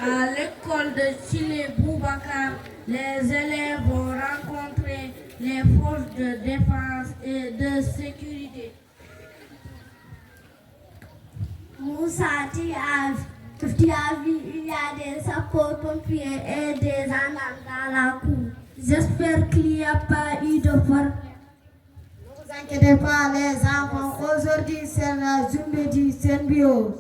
À l'école de Chile Boubacar, les élèves vont rencontrer les forces de défense et de sécurité. Moussa, tu as vu, il y a des sapeurs-pompiers et des gendarmes dans la cour. J'espère qu'il n'y a pas eu de problème. Ne vous inquiétez pas les enfants, aujourd'hui c'est la journée du symbiose.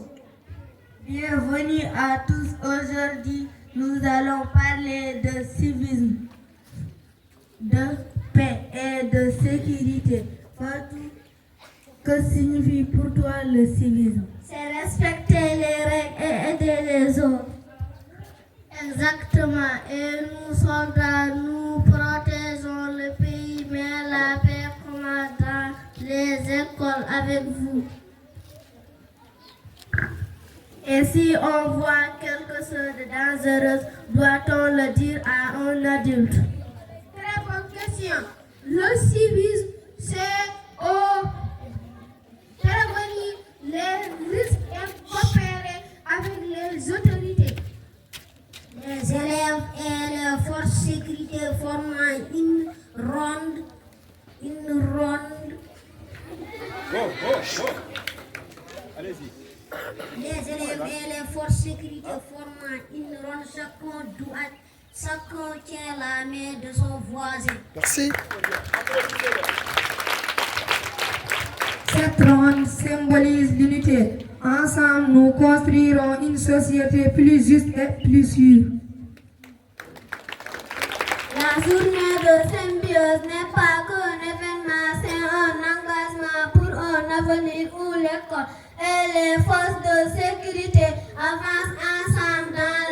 Bienvenue à tous. Aujourd'hui, nous allons parler de civisme, de paix et de sécurité. Fatou, que signifie pour toi le civisme? C'est respecter les règles et aider les autres. Exactement. Et nous, soldats, nous protégeons le pays, mais la paix commence dans les écoles avec vous. Et si on voit quelque chose de dangereux, doit-on le dire à un adulte? Très bonne question. Le civisme, c'est prévenir les risques et coopérer avec les autorités. Les élèves et les forces de sécurité forment une ronde. Allez-y. Les élèves et les forces de sécurité forment une ronde. Chacun tient la main de son voisin. Merci. Cette ronde symbolise l'unité. Ensemble, nous construirons une société plus juste et plus sûre. La journée de symbiose n'est pas qu'un événement, c'est un engagement pour un avenir où l'école et les forces de sécurité avancent ensemble dans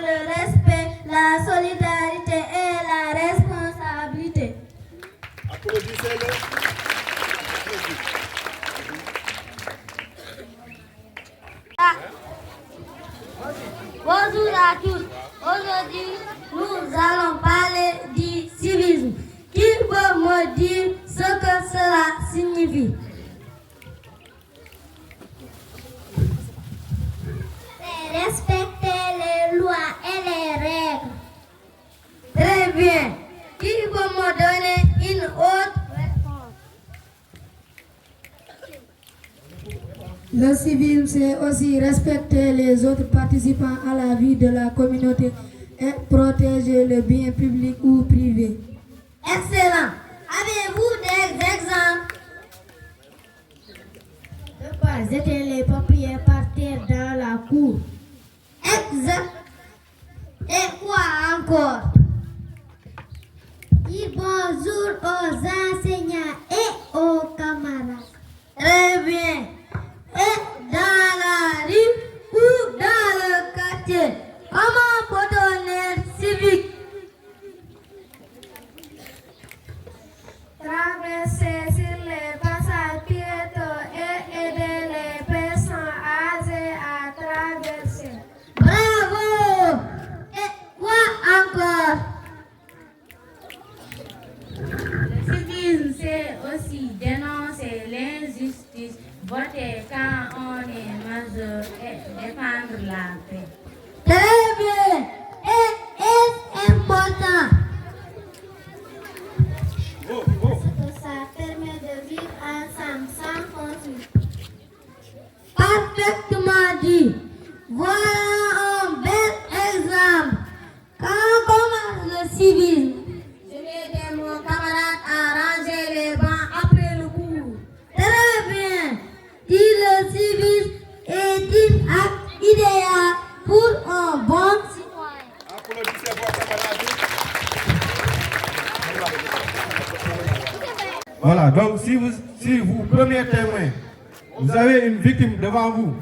le respect, la solidarité et la responsabilité. Applaudissez-le. Bonjour à tous. Aujourd'hui, nous allons parler du civisme. Qui peut me dire ce que cela signifie? C'est respecter les lois et les règles. Très bien. Qui peut me donner une autre réponse? Le civisme, c'est aussi respecter les autres participants à la vie de la communauté et protéger le bien public ou privé. Excellent. Avez-vous des exemples? Ne pas jeter les papiers par terre dans la cour. Exact. Et quoi encore? Dire bonjour aux enseignants et aux camarades. Très bien. Et dans la rue ou dans le quartier, comment peut-on être civique? Traverser sur les passages piétons et aider les personnes âgées à traverser. Bravo. Et quoi encore? Le civisme, c'est aussi dénoncer l'injustice, voter quand on est majeur et défendre la paix. Très bien. Et est important. Parce que ça permet de vivre ensemble sans conflit. Parfaitement dit. Voilà un bel exemple. Quand commence le civisme? Je vais aider mon camarade à ranger les bancs après le cours. Très bien. Si le civisme est un acte idéal pour un bon citoyen. Applaudissez vos camarades. Voilà, donc si vous, premier témoin, vous avez une victime devant vous,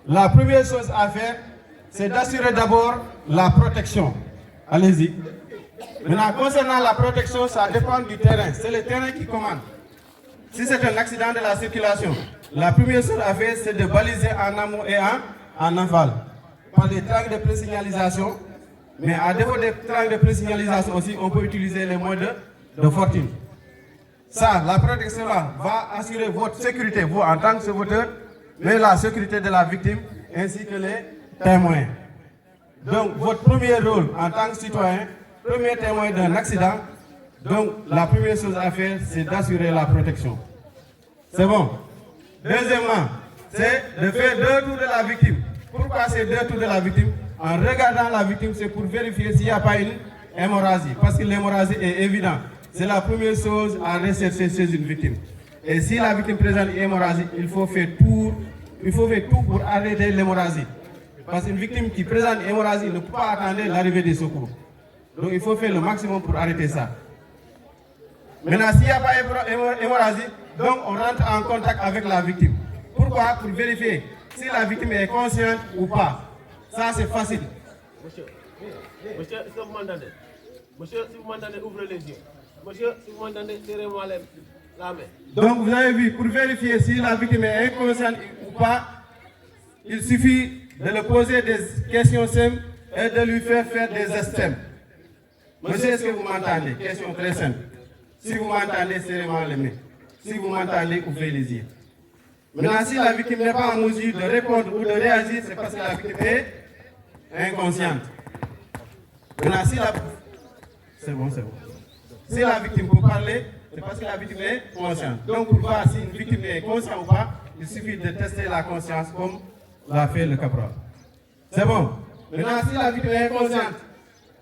la première chose à faire, c'est d'assurer d'abord la protection. Allez-y. Maintenant, concernant la protection, ça dépend du terrain. C'est le terrain qui commande. Si c'est un accident de la circulation, la première chose à faire, c'est de baliser en amont et en aval. Par des tracts de présignalisation. Mais à défaut des tracts de présignalisation aussi, on peut utiliser les moyens de fortune. Ça, la protection là, va assurer votre sécurité, vous en tant que sauveteur, mais la sécurité de la victime, ainsi que témoin. Donc, votre premier rôle en tant que citoyen, premier témoin d'un accident, donc la première chose à faire, c'est d'assurer la protection. C'est bon. Deuxièmement, c'est de faire 2 tours de la victime. Pourquoi ces 2 tours de la victime? En regardant la victime, c'est pour vérifier s'il n'y a pas une hémorragie. Parce que l'hémorragie est évidente. C'est la première chose à rechercher chez une victime. Et si la victime présente une hémorragie, il faut faire tout pour arrêter l'hémorragie. Parce qu'une victime qui présente une hémorragie ne peut pas attendre l'arrivée des secours. Donc il faut faire le maximum pour arrêter ça. Maintenant, s'il n'y a pas d'hémorragie, donc on rentre en contact avec la victime. Pourquoi? Pour vérifier si la victime est consciente ou pas. Ça, c'est facile. Monsieur, est-ce que vous m'entendez? Monsieur, si vous m'entendez, ouvrez les yeux. Monsieur, si vous m'entendez, serrez-moi la main. Donc, vous avez vu, pour vérifier si la victime est inconsciente ou pas, il suffit de lui poser des questions simples et de lui faire des gestes simples. Monsieur, est-ce que vous m'entendez? Question très simple. Si vous m'entendez, serrez-moi les mains. Si vous m'entendez, ouvrez les yeux. Maintenant, si la victime n'est pas en mesure de répondre ou de réagir, c'est parce que la victime est inconsciente. Maintenant, c'est bon. Si la victime peut parler, c'est parce que la victime est consciente. Donc, pour voir si une victime est consciente ou pas, il suffit de tester la conscience comme l'a fait le caporal. C'est bon. Maintenant, si la victime est inconsciente,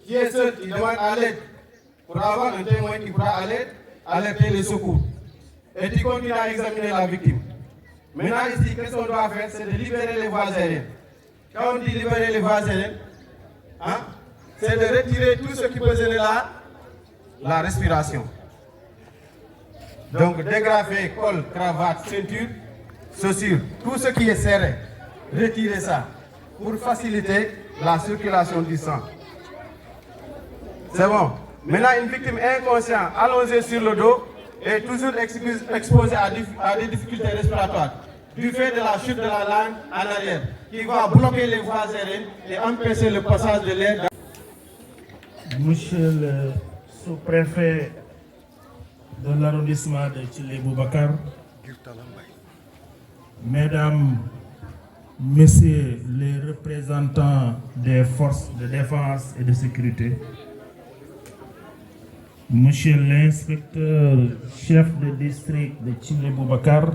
qui est seul, qui demande à l'aide, pour avoir un témoin qui pourra alerter les secours. Et tu continues à examiner la victime. Maintenant, ici, qu'est-ce qu'on doit faire? C'est de libérer les voies aériennes. Quand on dit libérer les voies aériennes, c'est de retirer tout ce qui peut gêner la respiration. Donc, dégrafer, col, cravate, ceinture, chaussures, tout ce qui est serré, retirez ça pour faciliter la circulation du sang. C'est bon. Maintenant, une victime inconsciente, allongée sur le dos, est toujours exposée à des difficultés respiratoires du fait de la chute de la langue en arrière, qui va bloquer les voies aériennes et empêcher le passage de l'air. Monsieur le sous-préfet de l'arrondissement de Thillé-Boubacar, Mesdames, Messieurs les représentants des forces de défense et de sécurité, Monsieur l'inspecteur chef de district de Thillé-Boubacar,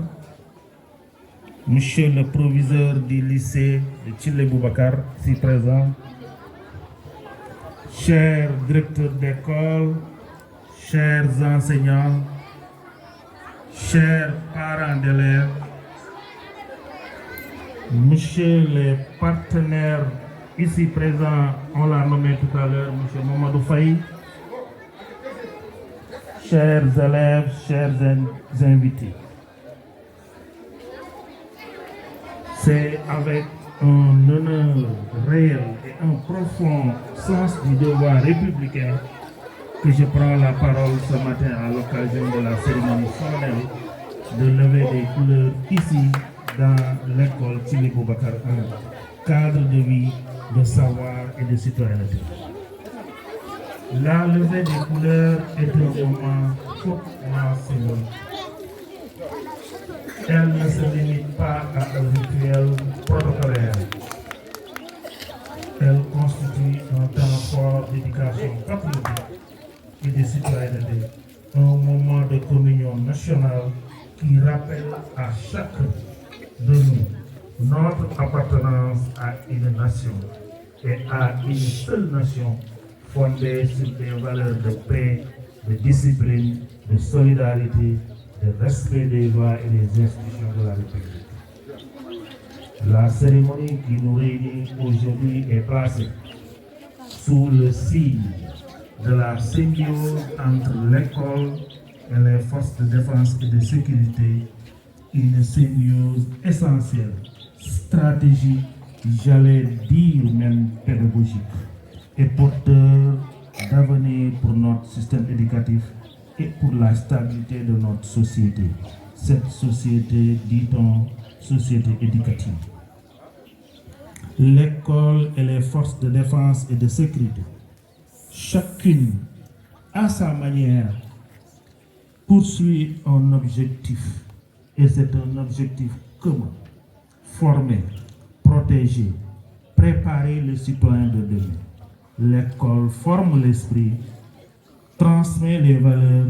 Monsieur le proviseur du lycée de Thillé-Boubacar, ici présent, chers directeurs d'école, chers enseignants, chers parents d'élèves, Monsieur les partenaires ici présents, on l'a nommé tout à l'heure, Monsieur Mamadou Faye, chers élèves, chers invités. C'est avec un honneur réel et un profond sens du devoir républicain que je prends la parole ce matin à l'occasion de la cérémonie solennelle de levée des couleurs ici dans l'école Thillé-Boubacar 1, cadre de vie, de savoir et de citoyenneté. La levée des couleurs est un moment hautement symbolique. Elle ne se limite pas à un rituel protocolaire. Elle constitue un temps fort d'éducation patriotique et de citoyenneté, un moment de communion nationale qui rappelle à chacun de nous notre appartenance à une nation et à une seule nation fondée sur des valeurs de paix, de discipline, de solidarité, de respect des lois et des institutions de la République. La cérémonie qui nous réunit aujourd'hui est placée sous le signe de la symbiose entre l'école et les forces de défense et de sécurité, une symbiose essentielle, stratégique, j'allais dire même pédagogique, et porteur d'avenir pour notre système éducatif et pour la stabilité de notre société. Cette société, dit-on, société éducative. L'école et les forces de défense et de sécurité, chacune à sa manière, poursuit un objectif, et c'est un objectif commun: former, protéger, préparer les citoyens de demain. L'école forme l'esprit, transmet les valeurs,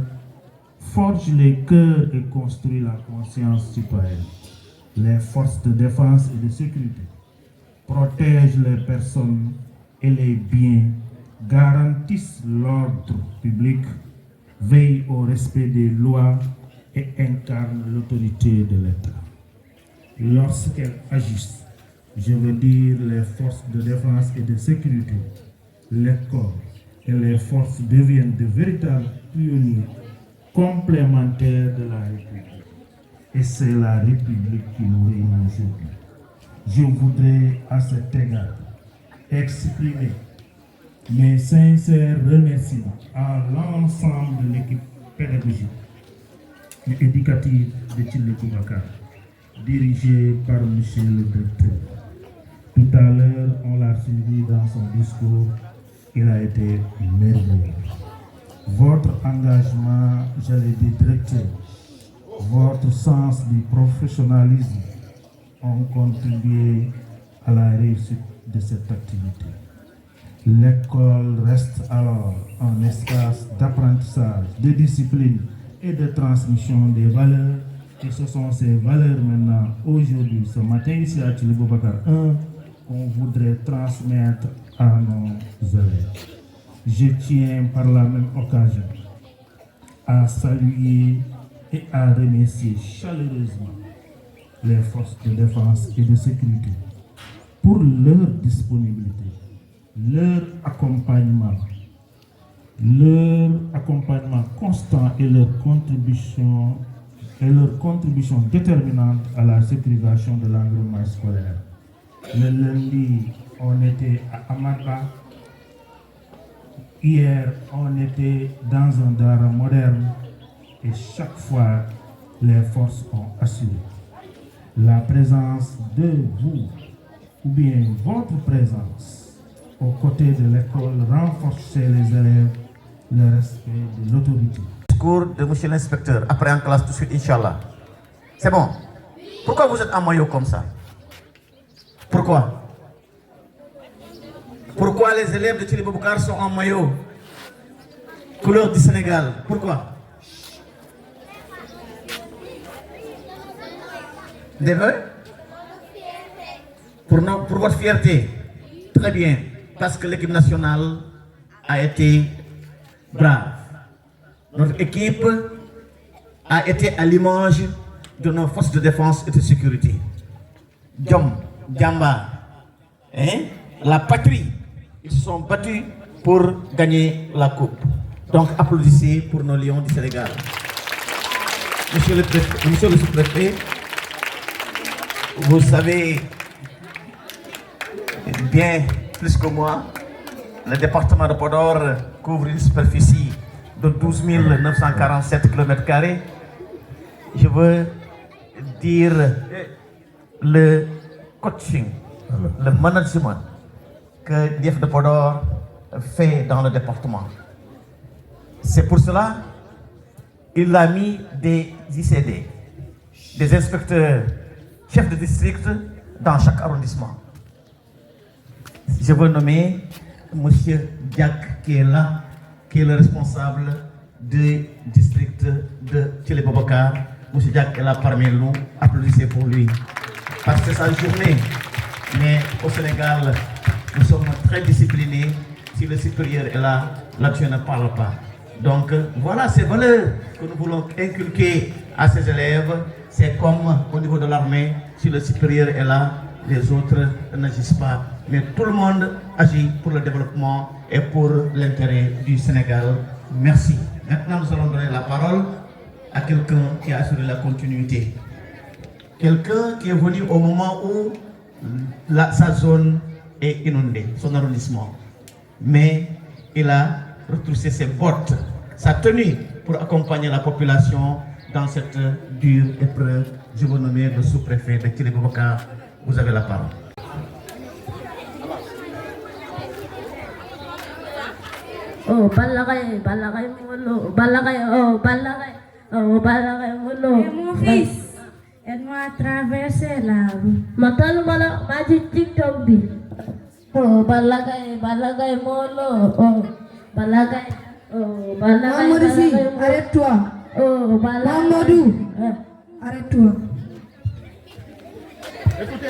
forge les cœurs et construit la conscience citoyenne. Les forces de défense et de sécurité protègent les personnes et les biens, garantissent l'ordre public, veillent au respect des lois et incarnent l'autorité de l'État. Lorsqu'elles agissent, je veux dire les forces de défense et de sécurité, l'école et les forces deviennent de véritables pionniers complémentaires de la République. Et c'est la République qui nous réunit aujourd'hui. Je voudrais à cet égard exprimer mes sincères remerciements à l'ensemble de l'équipe pédagogique et éducative de Thillé Boubacar, dirigée par M. le directeur. Tout à l'heure, on l'a suivi dans son discours, il a été merveilleux. Votre engagement, j'allais dire directeur, votre sens du professionnalisme ont contribué à la réussite de cette activité. L'école reste alors un espace d'apprentissage, de discipline et de transmission des valeurs. Et ce sont ces valeurs maintenant, aujourd'hui, ce matin ici à Thillé Boubacar 1, qu'on voudrait transmettre à nos élèves. Je tiens par la même occasion à saluer et à remercier chaleureusement les forces de défense et de sécurité pour leur disponibilité, leur accompagnement constant et leur contribution déterminante à la sécurisation de l'environnement scolaire. Le lundi, on était à Amadba. Hier, on était dans un dara moderne et chaque fois, les forces ont assuré la présence de vous ou bien votre présence aux côtés de l'école renforce chez les élèves le respect de l'autorité. Discours de monsieur l'inspecteur, après en classe tout de suite, Inch'Allah. C'est bon. Pourquoi vous êtes en maillot comme ça? Pourquoi? Pourquoi les élèves de Thillé Boubacar sont en maillot couleur du Sénégal? Pourquoi? Des vœux? Pour votre fierté. Très bien. Parce que l'équipe nationale a été brave. Notre équipe a été à l'image de nos forces de défense et de sécurité. Djom, Djamba, la patrie, ils se sont battus pour gagner la coupe. Donc applaudissez pour nos lions du Sénégal. Monsieur le sous-préfet, vous savez bien plus que moi, le département de Podor couvre une superficie de 12 947 km². Je veux dire le coaching, le management que l'IF de Podor fait dans le département. C'est pour cela qu'il a mis des ICD, des inspecteurs chefs de district dans chaque arrondissement. Je veux nommer M. Diak qui est là, qui est le responsable du district de Thillé Boubacar. M. Diak est là parmi nous, applaudissez pour lui. Parce que c'est sa journée, mais au Sénégal, nous sommes très disciplinés. Si le supérieur est là, là-dessus ne parle pas. Donc voilà ces valeurs que nous voulons inculquer à ces élèves. C'est comme au niveau de l'armée, si le supérieur est là, les autres n'agissent pas. Mais tout le monde agit pour le développement et pour l'intérêt du Sénégal. Merci. Maintenant, nous allons donner la parole à quelqu'un qui a assuré la continuité. Quelqu'un qui est venu au moment où sa zone est inondée, son arrondissement. Mais il a retroussé ses bottes, sa tenue pour accompagner la population dans cette dure épreuve. Je vous nomme le sous-préfet de Thillé Boubacar. Vous avez la parole. Oh, balagay molo. Et mon fils, aide-moi à traverser la rue. Matal mala maji TikTok bi. Oh, balagay molo. Oh, balagay. Oh, balagay. Mamadou Sy, Balagay. arrête-toi. Oh, balagay. Mamadou, Eh. arrête-toi.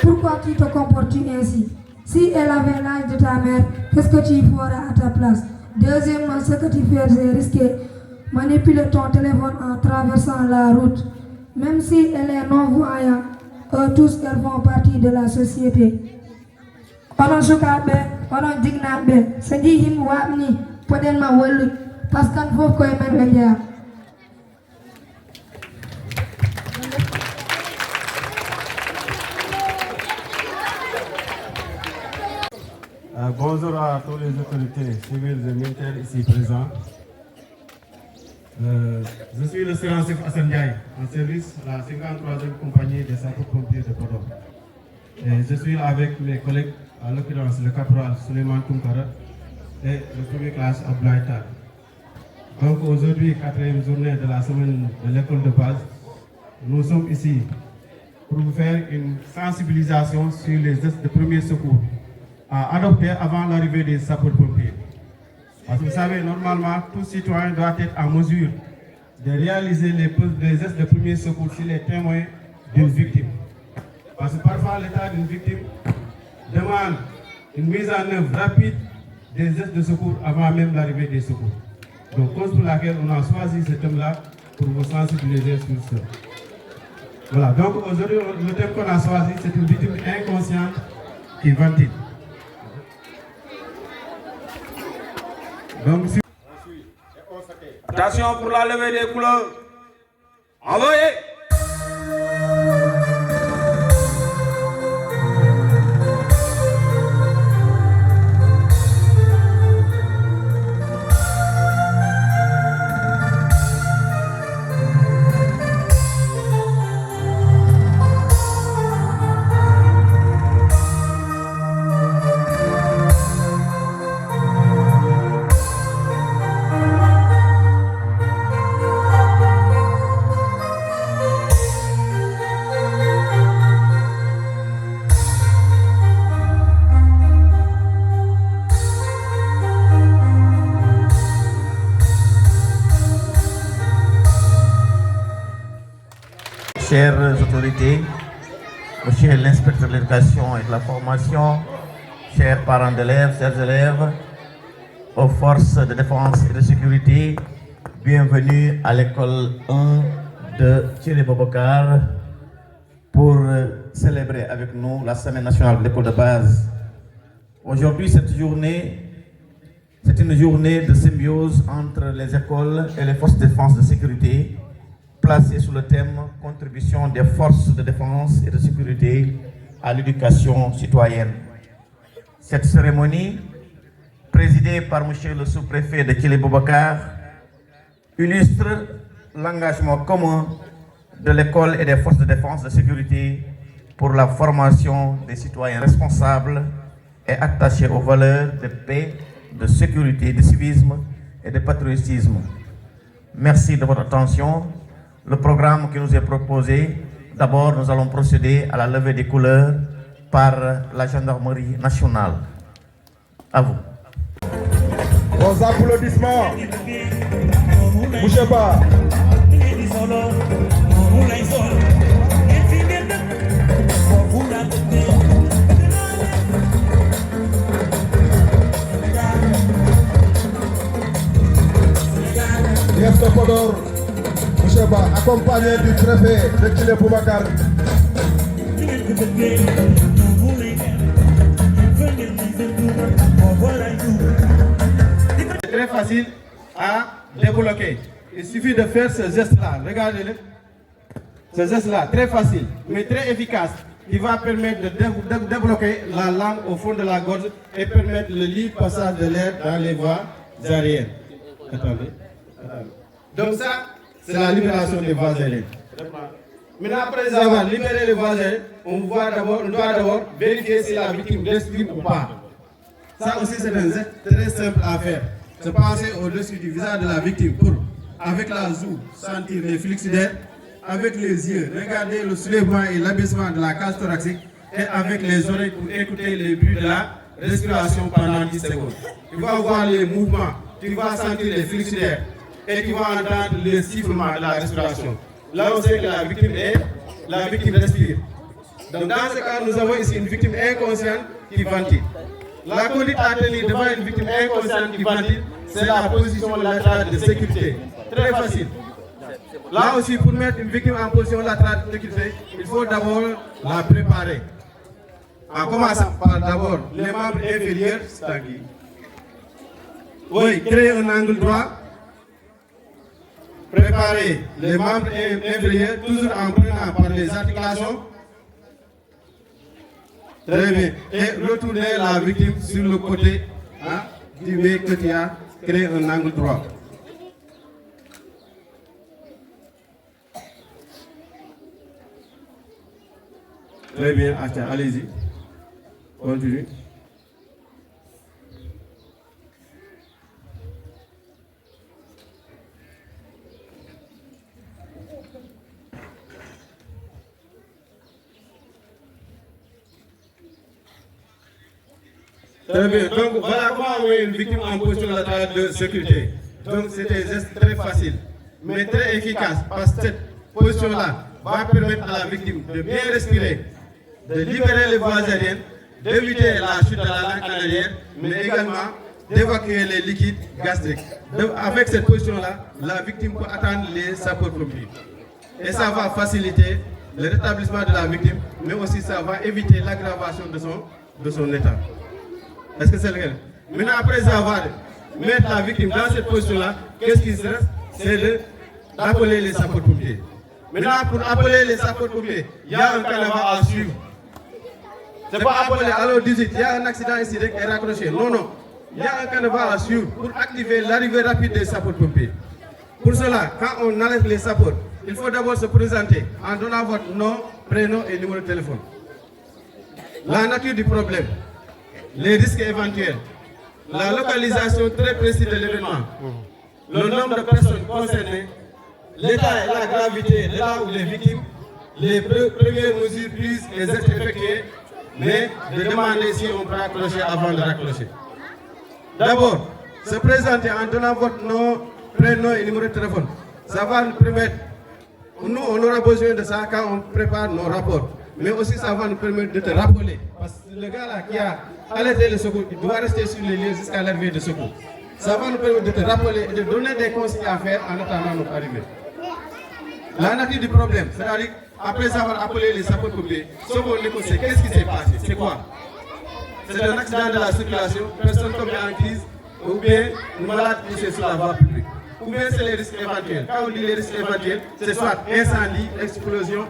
Pourquoi tu te comportes ainsi? Si elle avait l'âge de ta mère, qu'est-ce que tu feras à ta place? Deuxièmement, ce que tu fais, c'est risquer. Manipuler ton téléphone en traversant la route. Même si elle est non-voyante, eux tous, elles font partie de la société. Onon sukaɓe, onon dignaɓe, so jii himɓe waɓni, poɗenma wallude, par ce que kan fof koye men ɓe jeeya. Bonjour à tous les autorités civiles et militaires ici présents. Je suis le Serancif Hassan Ndiaye, en service à la 53e compagnie des sapeurs-pompiers de Podor. Et je suis là avec mes collègues, en l'occurrence le caporal Suleiman Tunkara et le premier classe Abdoulaye Tall. Donc aujourd'hui, 4e journée de la semaine de l'école de base, nous sommes ici pour vous faire une sensibilisation sur les gestes de premier secours à adopter avant l'arrivée des sapeurs-pompiers. Parce que vous savez, normalement, tout citoyen doit être en mesure de réaliser les gestes de premier secours sur les témoins d'une victime. Parce que parfois, l'état d'une victime demande une mise en œuvre rapide des gestes de secours avant même l'arrivée des secours. Donc, cause pour laquelle on a choisi ce thème-là pour vous sensibiliser sur ça. Voilà, donc aujourd'hui, le thème qu'on a choisi, c'est une victime inconsciente qui ventile. Donc, si... Attention pour la levée des couleurs. Envoyez. Chères autorités, monsieur l'inspecteur de l'éducation et de la formation, chers parents d'élèves, chers élèves, aux forces de défense et de sécurité, bienvenue à l'école 1 de Thierry Bobokar pour célébrer avec nous la semaine nationale de l'école de base. Aujourd'hui, cette journée, c'est une journée de symbiose entre les écoles et les forces de défense et de sécurité, placée sous le thème « Contribution des forces de défense et de sécurité à l'éducation citoyenne ». Cette cérémonie, présidée par M. le sous-préfet de Thierry Bobokar, illustre l'engagement commun de l'école et des forces de défense et de sécurité pour la formation des citoyens responsables et attachés aux valeurs de paix, de sécurité, de civisme et de patriotisme. Merci de votre attention. Le programme qui nous est proposé, d'abord nous allons procéder à la levée des couleurs par la gendarmerie nationale. À vous. Vos applaudissements. Bougez-pas. Yes, Podor. Bougez-pas. Accompagné du préfet de Thierry Bobokar. C'est très facile à débloquer. Il suffit de faire ce geste-là. Regardez-le. Ce geste-là, très facile, mais très efficace, qui va permettre de débloquer la langue au fond de la gorge et permettre le libre passage de l'air dans les voies aériennes. Attendez. Donc ça, c'est la libération des voies aériennes. Maintenant, après avoir libéré les voies aériennes, on doit d'abord vérifier si la victime respire ou pas. Ça aussi, c'est un geste très simple à faire. Se passer au-dessus du visage de la victime pour, avec la joue, sentir les flux d'air, avec les yeux, regarder le soulèvement et l'abaissement de la cage thoracique et avec les oreilles pour écouter les bruits de la respiration pendant 10 secondes. Tu vas voir les mouvements, tu vas sentir les flux d'air et tu vas entendre le sifflement de la respiration. Là, on sait que la victime respire. Donc dans ce cas, nous avons ici une victime inconsciente qui ventile. La conduite à tenir devant une victime inconsciente qui ventile, c'est la position latérale de sécurité. Très facile. Là aussi, pour mettre une victime en position latérale de sécurité, il faut d'abord la préparer. En commençant par d'abord les membres inférieurs, c'est-à-dire, oui, créer un angle droit, préparer les membres inférieurs, toujours en prenant par les articulations. Très bien. Et retourner la victime sur le côté du mec que tu as créé un angle droit. Très bien, allez-y. Continue. Très bien. Donc voilà comment envoyer une victime en position latérale de sécurité. Donc c'est des gestes très faciles, mais très efficaces, parce que cette position-là va permettre à la victime de bien respirer, de libérer les voies aériennes, d'éviter la chute de la langue en arrière, mais également d'évacuer les liquides gastriques. Donc, avec cette position-là, la victime peut attendre les sapeurs-pompiers. Et ça va faciliter le rétablissement de la victime, mais aussi ça va éviter l'aggravation de son état. Est-ce que c'est le cas? Maintenant, après avoir mis la victime dans cette position-là, qu'est-ce qui se reste? C'est d'appeler les sapeurs-pompiers. Maintenant, pour appeler les sapeurs-pompiers, il y a un canevas à suivre. C'est pas appeler alors 18, il y a un accident ici et raccroché. Non, non. Il y a un canevas à suivre pour activer l'arrivée rapide des sapeurs-pompiers. Pour cela, quand on enlève les sapeurs, il faut d'abord se présenter en donnant votre nom, prénom et numéro de téléphone. La nature du problème, les risques éventuels, la localisation très précise de l'événement, le nombre de personnes concernées, l'état et la gravité de là où les victimes, les premières mesures prises et gestes effectués, mais de demander si on peut accrocher avant de raccrocher. D'abord, se présenter en donnant votre nom, prénom et numéro de téléphone. Ça va nous permettre, nous on aura besoin de ça quand on prépare nos rapports. Mais aussi ça va nous permettre de te rappeler. Parce que le gars là qui a alerté le secours, il doit rester sur les lieux jusqu'à l'arrivée de secours. Ça va nous permettre de te rappeler et de donner des consignes à faire en attendant notre arrivée. La nature du problème, c'est-à-dire après avoir appelé les sapeurs-pompiers, ce qu'on écoute, c'est qu'est-ce qui s'est passé, c'est quoi? C'est un accident de la circulation, personne tombée en crise, ou bien une malade poussée sur la voie publique. Ou bien c'est les risques éventuels. Quand on dit les risques éventuels, c'est soit incendie, explosion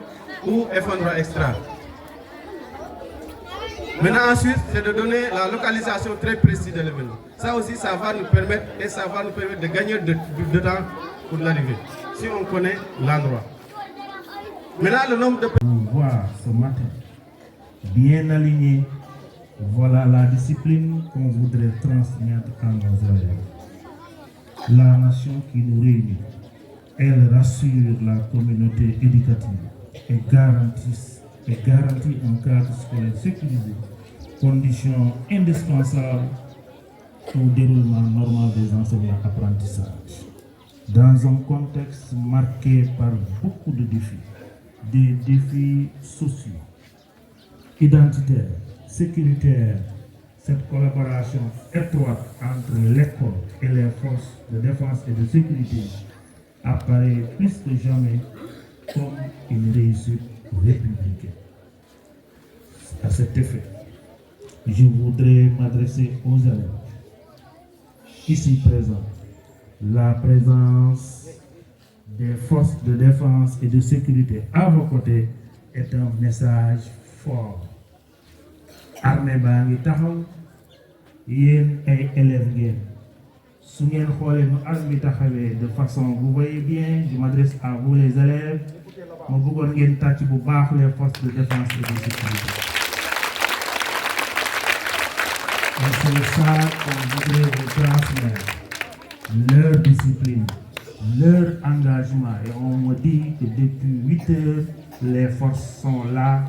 ou effondrement extra. Maintenant ensuite, c'est de donner la localisation très précise de l'événement. Ça aussi, ça va nous permettre de gagner de temps pour l'arrivée, si on connaît l'endroit. Maintenant, le nombre de... Pour voir ce matin, bien aligné, voilà la discipline qu'on voudrait transmettre à nos élèves. La nation qui nous réunit, elle rassure la communauté éducative et garantit un cadre scolaire sécurisé, condition indispensable au déroulement normal des enseignements-apprentissages. Dans un contexte marqué par beaucoup de défis, des défis sociaux, identitaires, sécuritaires, cette collaboration étroite entre l'école et les forces de défense et de sécurité apparaît plus que jamais comme une réussite républicaine. À cet effet, je voudrais m'adresser aux élèves ici présents. La présence des forces de défense et de sécurité à vos côtés est un message fort. Armée baa ngi taxaw yéen ay élèves ngeen su ngeen xoolee nu armée taxawee de façon vous voyez bien je m'adresse à vous les élèves ma bëggoon ngeen tàcc bu baax les forces de défense et de sécurité. Et c'est ça qu'on voudrait vous transmettre, leur discipline, leur engagement. Et on me dit que depuis 8 heures les forces sont là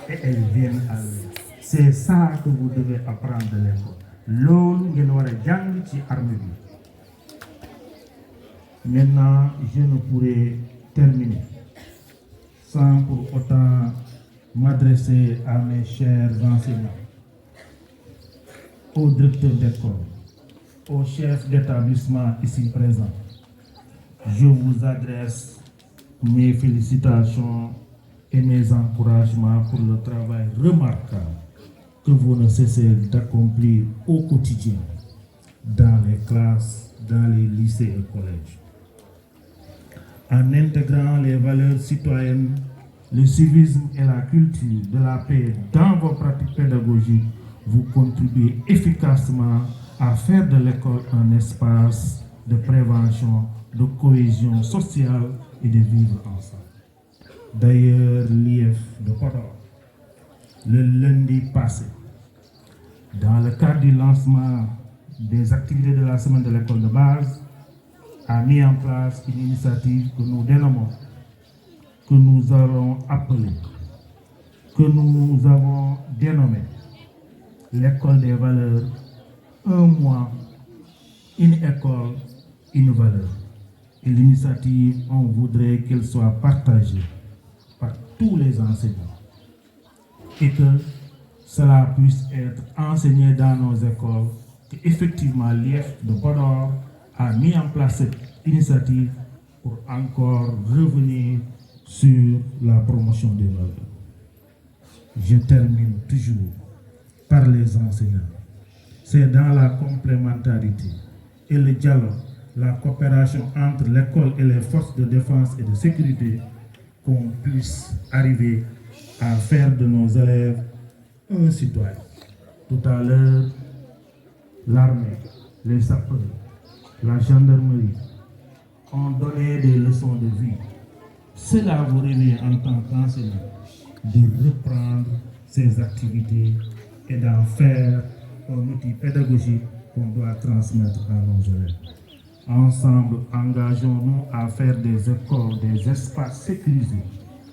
et elles viennent à l'heure. C'est ça que vous devez apprendre de l'école. Loolu ngeen war a jàng ci armée bi. Maintenant, je ne pourrai terminer sans pour autant m'adresser à mes chers enseignants, aux directeurs d'école, aux chefs d'établissement ici présents. Je vous adresse mes félicitations et mes encouragements pour le travail remarquable que vous ne cessez d'accomplir au quotidien dans les classes, dans les lycées et collèges. En intégrant les valeurs citoyennes, le civisme et la culture de la paix dans vos pratiques pédagogiques, vous contribuez efficacement à faire de l'école un espace de prévention, de cohésion sociale et de vivre ensemble. D'ailleurs, l'IF de Podor, le lundi passé, dans le cadre du lancement des activités de la semaine de l'école de base, a mis en place une initiative que nous dénommons, que nous allons appeler, que nous avons dénommé l'école des valeurs, un mois, une école, une valeur. Et l'initiative, on voudrait qu'elle soit partagée par tous les enseignants et que cela puisse être enseigné dans nos écoles, qu'effectivement l'IF de Podor a mis en place cette initiative pour encore revenir sur la promotion des valeurs. Je termine toujours par les enseignants. C'est dans la complémentarité et le dialogue, la coopération entre l'école et les forces de défense et de sécurité qu'on puisse arriver à faire de nos élèves un citoyen. Tout à l'heure, l'armée, les sapeurs, la gendarmerie ont donné des leçons de vie. Cela vous revient en tant qu'enseignant de reprendre ces activités et d'en faire un outil pédagogique qu'on doit transmettre à nos élèves. Ensemble, engageons-nous à faire des écoles, des espaces sécurisés,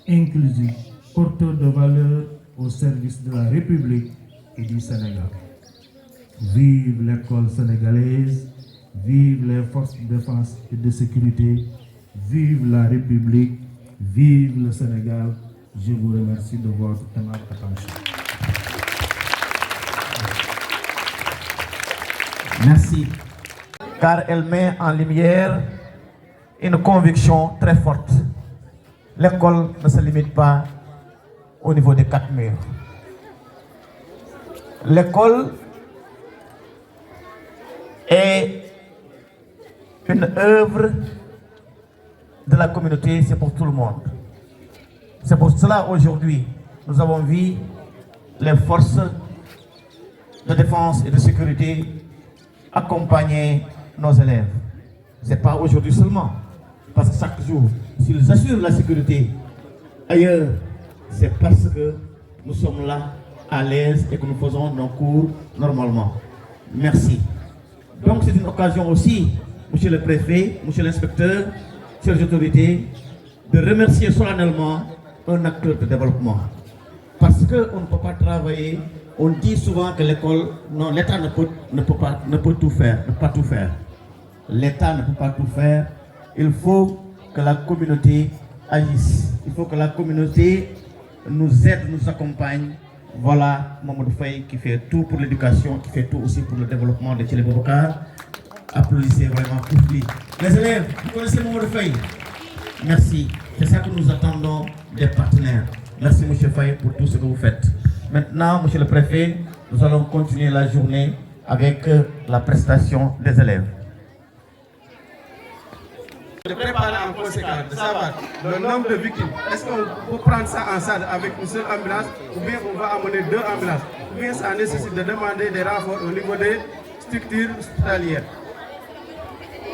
inclusifs, porteurs de valeurs au service de la République et du Sénégal. Vive l'école sénégalaise, vive les forces de défense et de sécurité, vive la République, vive le Sénégal. Je vous remercie de votre aimable attention. Merci, car elle met en lumière une conviction très forte. L'école ne se limite pas au niveau des 4 murs. L'école est une œuvre de la communauté, c'est pour tout le monde. C'est pour cela aujourd'hui, nous avons vu les forces de défense et de sécurité accompagner nos élèves. Ce n'est pas aujourd'hui seulement, parce que chaque jour, s'ils assurent la sécurité ailleurs, c'est parce que nous sommes là à l'aise et que nous faisons nos cours normalement. Merci. Donc c'est une occasion aussi, monsieur le préfet, monsieur l'inspecteur, chers autorités, de remercier solennellement un acteur de développement. Parce qu'on ne peut pas travailler, on dit souvent que l'école, non, l'État ne peut tout faire, ne peut pas tout faire. L'État ne peut pas tout faire. Il faut que la communauté agisse. Il faut que la communauté nous aide, nous accompagne. Voilà Mamadou Faye qui fait tout pour l'éducation, qui fait tout aussi pour le développement de Thielé Boubacar. Applaudissez vraiment pour lui. Les élèves, vous connaissez Mamadou Faye? Merci. C'est ça que nous attendons des partenaires. Merci M. Faye pour tout ce que vous faites. Maintenant, M. le Préfet, nous allons continuer la journée avec la prestation des élèves. De préparer en conséquence, de savoir le nombre de victimes. Est-ce qu'on peut prendre ça en charge avec une seule ambulance ou bien on va amener 2 ambulances ou bien ça nécessite de demander des renforts au niveau des structures hospitalières.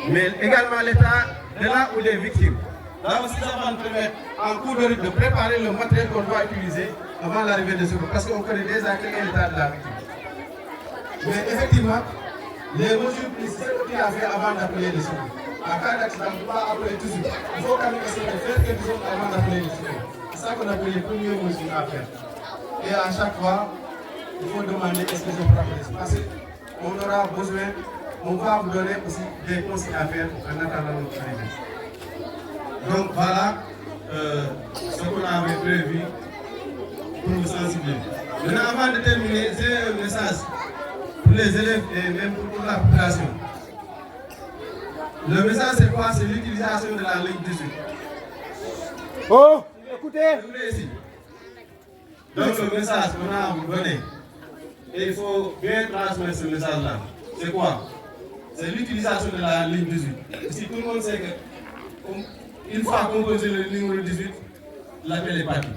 Mais également l'État, de là où les victimes. Là aussi, ça va nous permettre en cours de route de préparer le matériel qu'on doit utiliser avant l'arrivée de secours parce qu'on connaît déjà quel est l'état de la victime. Mais effectivement, les mesures prises, c'est ce qu'il a fait avant d'appeler les secours. En cas d'accident, on ne peut pas appeler tout de suite. Il faut quand même essayer de faire quelque chose avant d'appeler les secours. C'est ça qu'on appelle les premières mesures à faire. Et à chaque fois, il faut demander est-ce que je peux rappeler. Parce qu'on aura besoin, on va vous donner aussi des conseils à faire en attendant notre arrivée. Donc voilà ce qu'on avait prévu pour vous sensibiliser. Maintenant, avant de terminer, j'ai un message pour les élèves et même pour toute la population. Le message c'est quoi? C'est l'utilisation de la ligne 18. Oh, écoutez. Ici. Donc le message qu'on a à vous donner, et il faut bien transmettre ce message-là. C'est quoi? C'est l'utilisation de la ligne 18. Si tout le monde sait que, une fois composé le numéro 18, l'appel est parti.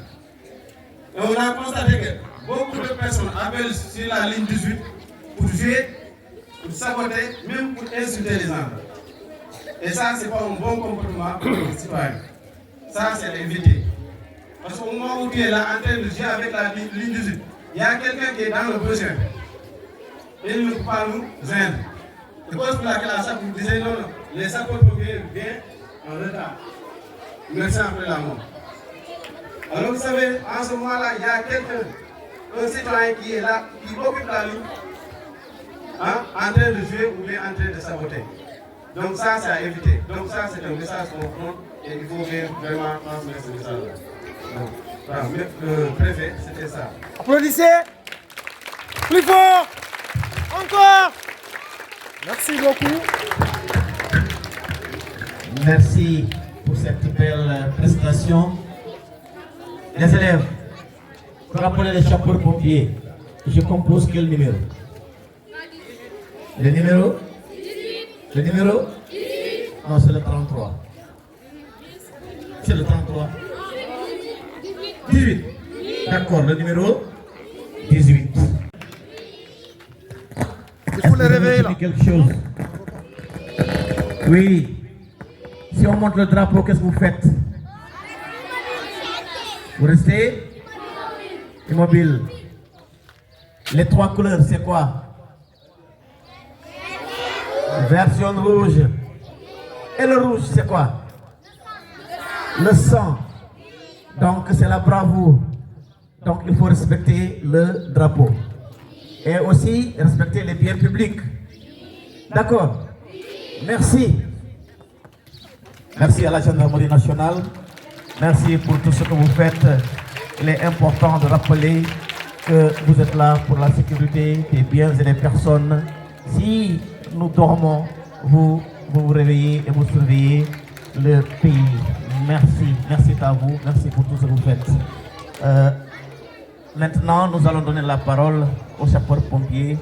Et on a constaté que beaucoup de personnes appellent sur la ligne 18 pour jouer, pour saboter, même pour insulter les enfants. Et ça, c'est pas un bon comportement pour les citoyens. Ça, c'est à éviter. Parce qu'au moment où tu es là en train de jouer avec la ligne 18, il y a quelqu'un qui est dans le besoin. Et il ne peut pas nous joindre. C'est pour laquelle à ça, vous disiez non, non, les sapeurs-pompiers viennent en retard. Merci après la mort. Alors vous savez, en ce moment-là, il y a quelqu'un, un citoyen qui est là, qui occupe la ligne, en train de jouer ou bien en train de saboter. Donc ça, c'est à éviter. Donc ça, c'est un message qu'on prend et il faut vraiment transmettre ce message-là. Voilà, le préfet, c'était ça. Applaudissez. Plus fort. Encore. Merci beaucoup. Merci pour cette belle prestation. Les élèves, pour rappeler les sapeurs-pompiers, je compose quel numéro? Le numéro? Le numéro? Non, c'est le 33. C'est le 33. 18. D'accord, le numéro 18. Il faut les réveiller là. Quelque chose. Oui. Si on monte le drapeau, qu'est-ce que vous faites? Vous restez immobile. Les trois couleurs, c'est quoi? Vert, jaune, rouge. Et le rouge, c'est quoi? Le sang. Donc, c'est la bravoure. Donc, il faut respecter le drapeau. Et aussi, respecter les biens publics. D'accord? Merci. Merci à la gendarmerie nationale. Merci pour tout ce que vous faites. Il est important de rappeler que vous êtes là pour la sécurité des biens et des personnes. Si nous dormons, vous vous réveillez et vous surveillez le pays. Merci, merci à vous, merci pour tout ce que vous faites. Maintenant, nous allons donner la parole aux sapeurs-pompiers